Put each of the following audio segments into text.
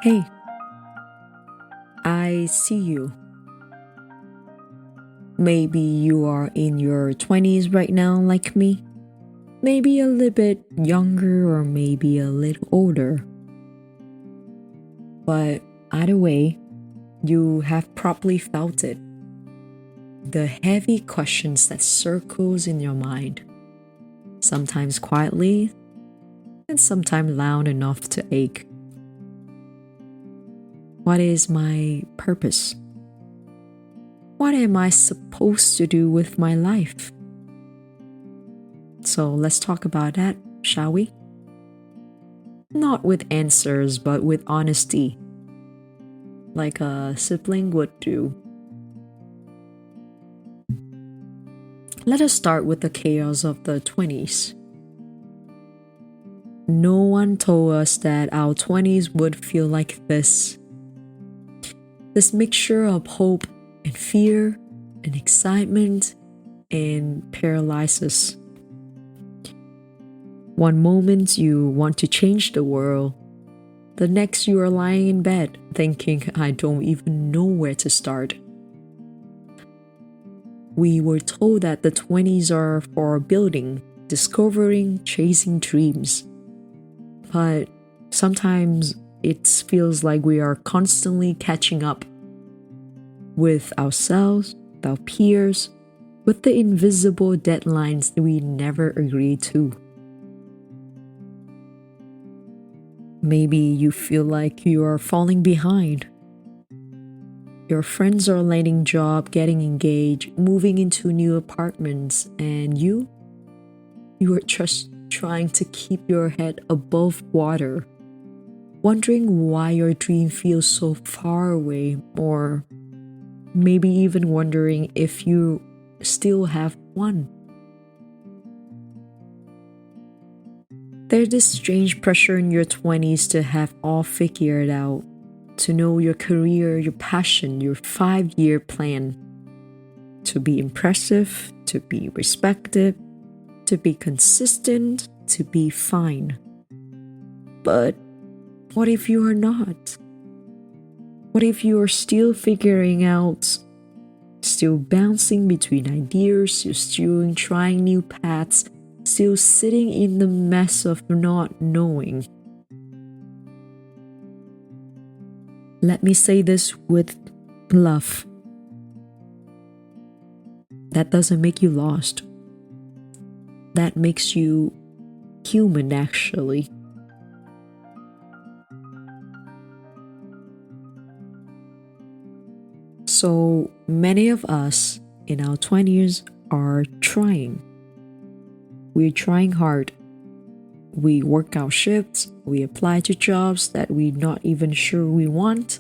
Hey, I see you. Maybe you are in your 20s right now, like me. Maybe a little bit younger, or maybe a little older. But either way, you have probably felt it. The heavy questions that circles in your mind, sometimes quietly and sometimes loud enough to ache. What is my purpose? What am I supposed to do with my life? So let's talk about that, shall we? Not with answers, but with honesty, like a sibling would do. Let us start with the chaos of the 20s. No one told us that our 20s would feel like this. This mixture of hope and fear and excitement and paralysis. One moment you want to change the world, the next you are lying in bed thinking, I don't even know where to start. We were told that the 20s are for building, discovering, chasing dreams. But sometimes it feels like we are constantly catching up with ourselves, with our peers, with the invisible deadlines that we never agreed to. Maybe you feel like you are falling behind. Your friends are landing jobs, getting engaged, moving into new apartments, and you are just trying to keep your head above water, wondering why your dream feels so far away, or maybe even wondering if you still have one. There's this strange pressure in your 20s to have all figured out, to know your career, your passion, your 5-year plan, to be impressive, to be respected, to be consistent, to be fine. But what if you are not? What if you are still figuring out, still bouncing between ideas, still trying new paths, still sitting in the mess of not knowing? Let me say this with love. That doesn't make you lost. That makes you human, actually. So many of us in our 20s are trying. We're trying hard. We work our shifts, we apply to jobs that we're not even sure we want,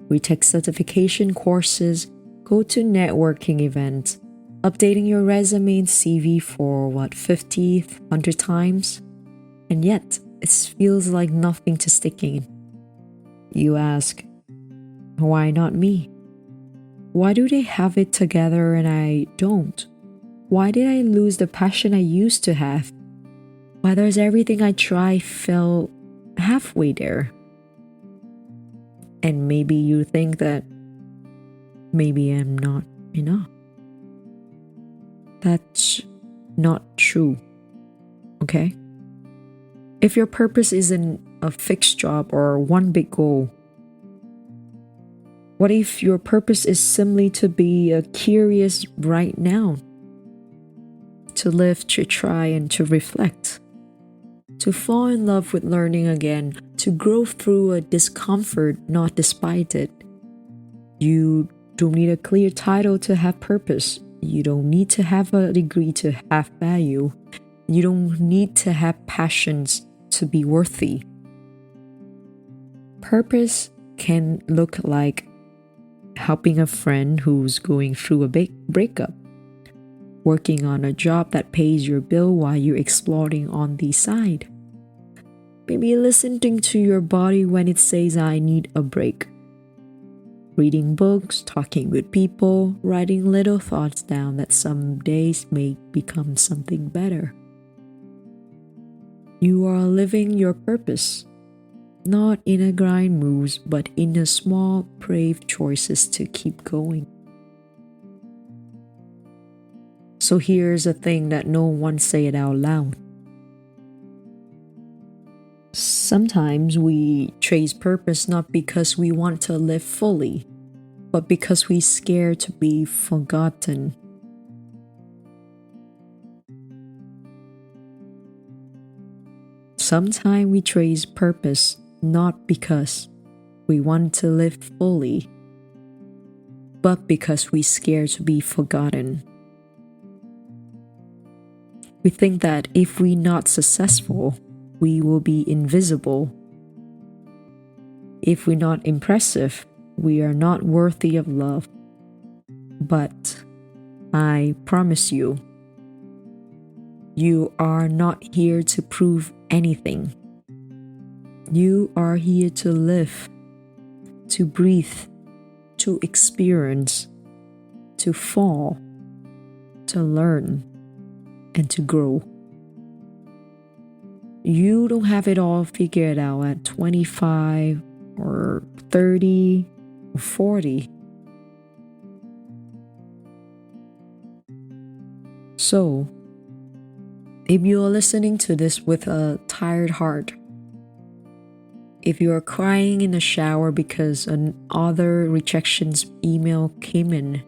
we take certification courses, go to networking events, updating your resume and CV for 50, 100 times, and yet it feels like nothing to sticking. You ask, why not me? Why do they have it together and I don't? Why did I lose the passion I used to have? Why does everything I try fell halfway there? And maybe you think that maybe I'm not enough. That's not true, okay? If your purpose isn't a fixed job or one big goal, what if your purpose is simply to be curious right now? To live, to try, and to reflect. To fall in love with learning again, to grow through a discomfort, not despite it. You don't need a clear title to have purpose. You don't need to have a degree to have value. You don't need to have passions to be worthy. Purpose can look like helping a friend who's going through a big breakup, working on a job that pays your bill while you're exploring on the side. Maybe listening to your body when it says, I need a break. Reading books, talking with people, writing little thoughts down that some days may become something better. You are living your purpose. not in a grind moves, but in the small, brave choices to keep going. So here's a thing that no one say it out loud. Sometimes we chase purpose not because we want to live fully, but because we're scared to be forgotten. Sometimes we chase purpose not because we want to live fully, but because we're scared to be forgotten. We think that if we're not successful, we will be invisible. If we're not impressive, we are not worthy of love. But I promise you, you are not here to prove anything. You are here to live, to breathe, to experience, to fall, to learn, and to grow. You don't have it all figured out at 25 or 30 or 40. So, if you are listening to this with a tired heart, if you are crying in the shower because another rejections email came in,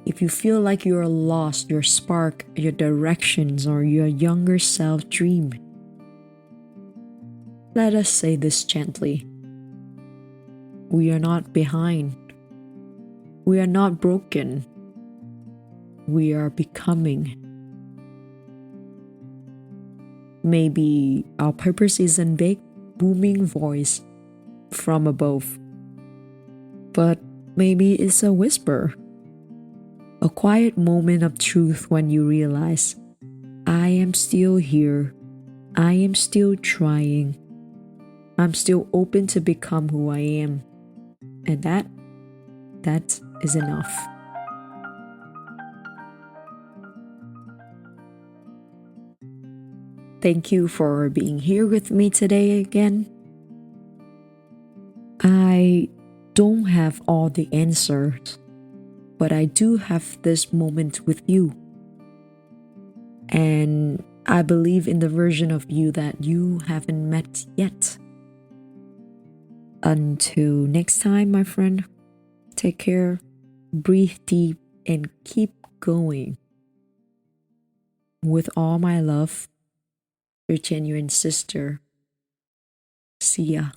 if you feel like you are lost, your spark, your directions, or your younger self dream, let us say this gently. We are not behind. We are not broken. We are becoming. Maybe our purpose isn't big, booming voice from above, but maybe it's a whisper, a quiet moment of truth when you realize, I am still here, I am still trying, I'm still open to become who I am, and that is enough. Thank you for being here with me today again. I don't have all the answers, but I do have this moment with you. And I believe in the version of you that you haven't met yet. Until next time, my friend, take care, breathe deep, and keep going. With all my love, your genuine sister. See ya.